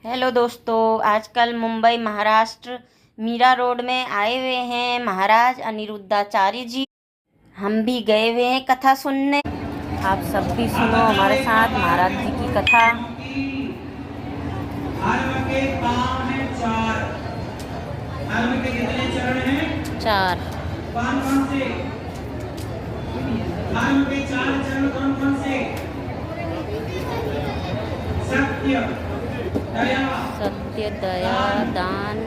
Hello दोस्तों, आजकल Mumbai Maharashtra Meera road में आए हुए हैं महाराज अनिरुद्धाचार्य जी। हम भी गए हुए हैं कथा सुनने। आप सब भी सुनो हमारे साथ महाराज जी की कथा। धर्म के काम है चार। धर्म के कितने चरण हैं? चार। कौन कौन से? धर्म के चार चरण कौन कौन से? सत्य, दया, सत्य, दया, दान,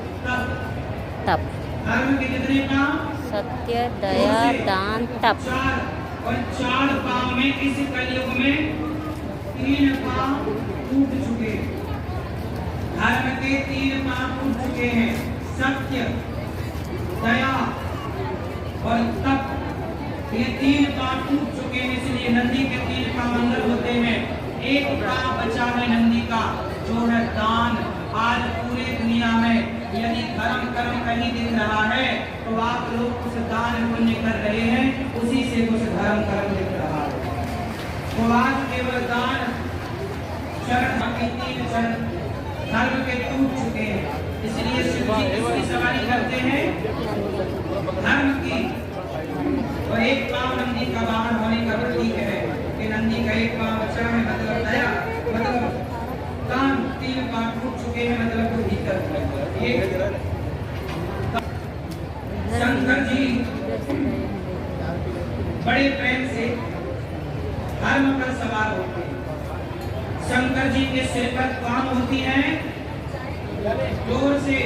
तप। धर्म के कितने काम? सत्य, दया, दान, तप। चार। और चार काम में इस कलयुग में तीन काम टूट चुके। धर्म के तीन काम टूट चुके हैं, सत्य, दया और तप। ये तीन काम टूट चुके हैं, इसलिए नंदी के तीन काम अंदर होते हैं। एक काम बचा है नंदी का, जो है दान। आज पूरे दुनिया में यदि धर्म कर्म कहीं दिख रहा है तो आप लोग कुछ दान पुण्य कर रहे हैं, उसी से कुछ धर्म कर्म दिख रहा है। तो आज केवल दान चरण, बाकी तीन चरण धर्म के टूट चुके हैं। इसलिए शिव जी किसकी सवारी करते हैं? धर्म की। और एक पांव नंदी का वाहन होने का प्रतीक है कि नंदी का एक पांव बचा है, मतलब दया, मतलब दान। तीन पांव टूट चुके हैं, मतलब वो भीतर। शंकर जी बड़े प्रेम से धर्म पर सवार होते हैं। शंकर जी के सिर पर कौन होती है? जोर से।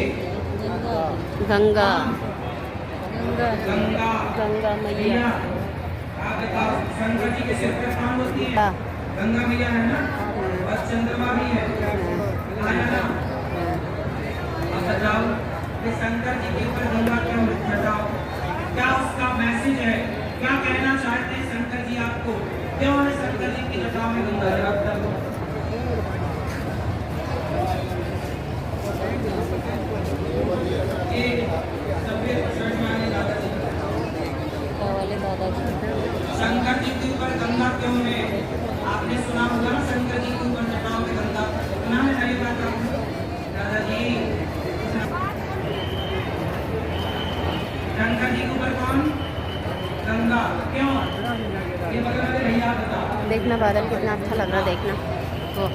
गंगा। गंगा, गंगा, गंगा मैया। आप बताओ, शंकर जी के सिर पर कौन होती है? गंगा मैया है ना, और चंद्रमा भी है ना। अब बताओ कि शंकर जी के ऊपर गंगा क्यों? बताओ क्या उसका मैसेज है? क्या कहना चाहते हैं शंकर जी आपको? क्यों है शंकर जी की जटाओं में गंगा? शंकर जी के ऊपर गंगा क्यों है? आपने सुना होगा ना, शंकर जी के ऊपर जटाओं में गंगा। सुना है ना ये बात आपने? दादाजी, शंकर जी के ऊपर कौन? गंगा। क्यों? ये बगल भैया बताओ। देखना बादल कितना अच्छा लग रहा है, देखना वो।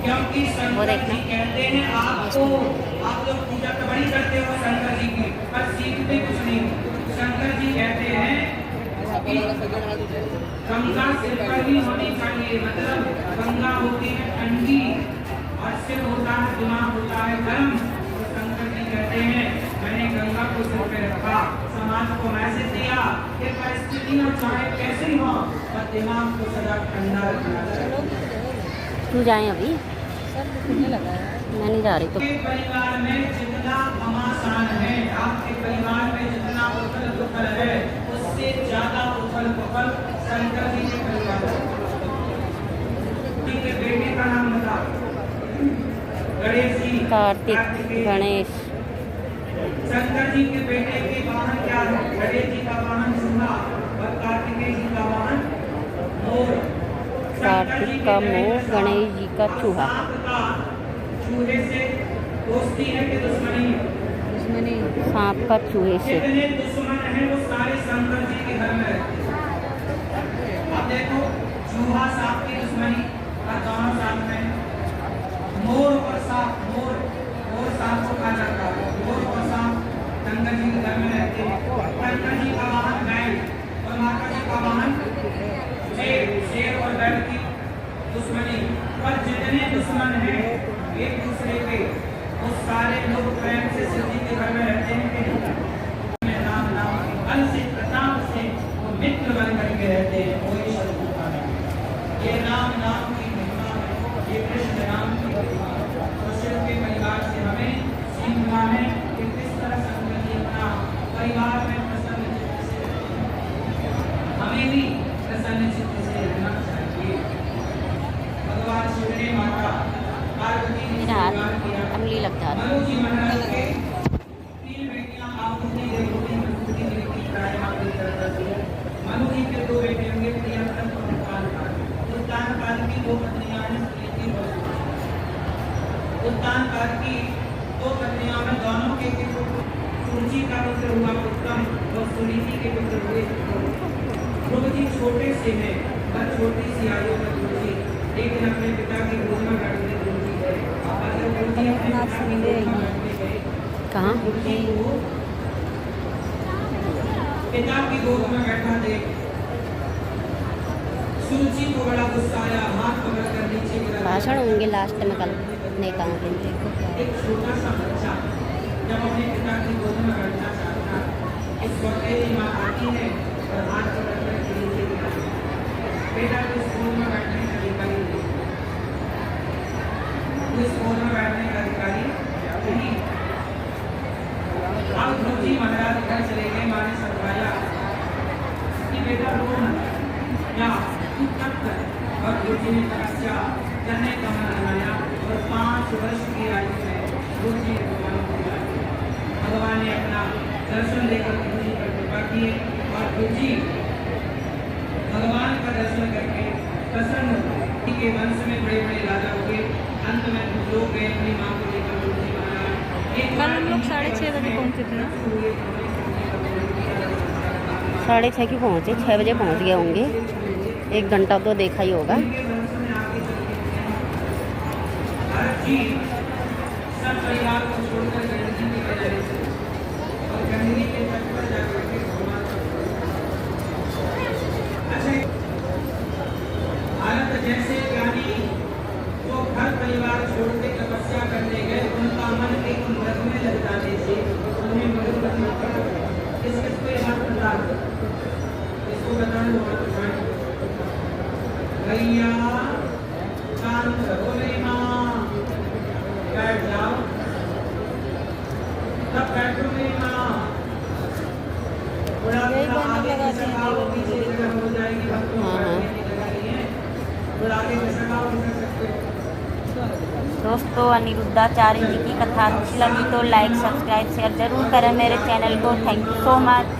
क्योंकि शंकर जी कहते हैं आपको, आप लोग पूजा तो बड़ी करते हो शंकर जी की, पर सीखते कुछ नहीं। शंकर जी कहते हैं गंगा सिर पर ही होनी चाहिए, मतलब गंगा होती है ठंडी और सिर होता है, दिमाग होता है गर्म। तो शंकर जी कहते हैं मैंने गंगा को सिर पे रखा, समाज को मैसेज दिया कि परिस्थितियां चाहे कैसी हो पर दिमाग को सदा ठंडा रखना चाहिए। तू जाए अभी? लगा है, मैं नहीं जा रही। तो परिवार में जितना घमासान है, आपके परिवार में जितना उथल पुथल है, उससे ज्यादा उथल पुथल शंकर जी के परिवार के बेटे का नाम बता। गणेश जी, कार्तिक, गणेश। शंकर जी के बेटे के वाहन क्या है? गणेश जी का वाहन सिंहा और कार्तिकेय जी का वाहन मोर। कार्तिक का मोर, गणेश जी का चूहा। चूहे से दोस्ती है कि दुश्मनी? दुश्मनी। सांप का चूहे से। जितने दुश्मन हैं वो सारे शंकर जी के घर में रहते हैं। अब देखो, चूहा सांप की दुश्मनी और दोनों साथ में। मोर और सांप, मोर सांप को खा जाता है। मोर और सांप शंकर जी के घर में रहते हैं। शंकर जी का वाहन बैल और माता जी का वाहन शेर और बैल की दुश्मनी। पर जितने दुश्मन हैं एक दूसरे के, वो सारे लोग प्रेम से शिव जी के घर में रहते हैं। राम नाम के बल से, प्रताप से वो मित्र बन करके रहते हैं। कोई शत्रुता नहीं। ये राम नाम की महिमा है, ये कृष्ण नाम की महिमा है। तो शिव के परिवार से हमें सीखना है कि किस तरह शंकर जी अपना परिवार में प्रसन्न चित्त से रहते हैं। हमें भी प्रसन्न चित्त से रहना चाहिए। भगवान शिव ने माता पार्वती जी से विवाह किया। अमली लग जाता है। मनु जी महाराज के तीन बेटियां आहुति देवहूति मनुति देवकी प्रायः करती है। मनु जी के दो बेटे होंगे, प्रियंतम और उत्तानपाद। उत्तानपाद की दो पत्नियां हैं, प्रीति और उत्तान काल की दो कन्याओं में दोनों के सुरुचि का पुत्र हुआ उत्तम और सुनीति के पुत्र हुए ध्रुव जी छोटे से हैं और छोटी सी आयु में ध्रुव जी एक दिन अपने पिता की गोद में बैठने ध्रुव जी गए और जब ध्रुव जी अपने पिता की गोद में बैठने गए कहाँ ध्रुव जी को पिता की गोद में बैठा देख सुरुचि को बड़ा गुस्सा आया, हाथ पकड़कर नीचे गिरा। भाषण होंगे लास्ट में कल नेताओं के। एक छोटा सा बच्चा जब अपने पिता की गोद में बैठना चाहता है, इस सौतेली माँ आती है और हाथ पकड़कर नीचे गिराती है। बेटा को इस गोद में बैठने का अधिकारी नहीं, इस गोद में बैठने का अधिकारी नहीं। अब ध्रुव जी महाराज घर चले गए, माँ ने समझाया कि बेटा रो मत, या तू तप कर। और ध्रुव जी ने तपस्या करने का मन बनाया और 5 वर्ष की आयु में ध्रुव जी ने भगवान को बुला लिया। भगवान ने अपना दर्शन देकर ध्रुव जी पर कृपा की और ध्रुव जी भगवान का दर्शन करके प्रसन्न हुए। के वंश में बड़े बड़े राजा हुए, अंत में लोग गए अपनी माँ को लेकर ध्रुव जी महाराज। एक कल हम लोग 6:30 बजे पहुँचे थे ना। 6:30 की पहुँचे, 6 बजे पहुँच गए होंगे। 1 घंटा तो देखा ही होगा। सब परिवार को छोड़कर गंडकी की वजह से और गंडकी के तट पर जाकर के भगवान अच्छा भारत जैसे ज्ञानी जो घर परिवार छोड़ के तपस्या करने गए, उनका मन एक मृग में लग जाने से उन्हें मृग इसके कोई हाथ बता दो, इसको बताने वाला भैया शांत रहो मेरी माँ, बैठ जाओ, तब बैठो मेरी माँ। थोड़ा थोड़ा आगे की सकाओ, पीछे जगह हो जाएगी, भक्तों को बैठने की जगह नहीं है, थोड़ा आगे की सकाओ कर सकते हो। दोस्तों, अनिरुद्धाचार्य जी की कथा अच्छी लगी तो लाइक सब्सक्राइब शेयर जरूर करें मेरे चैनल को। Thank you so much.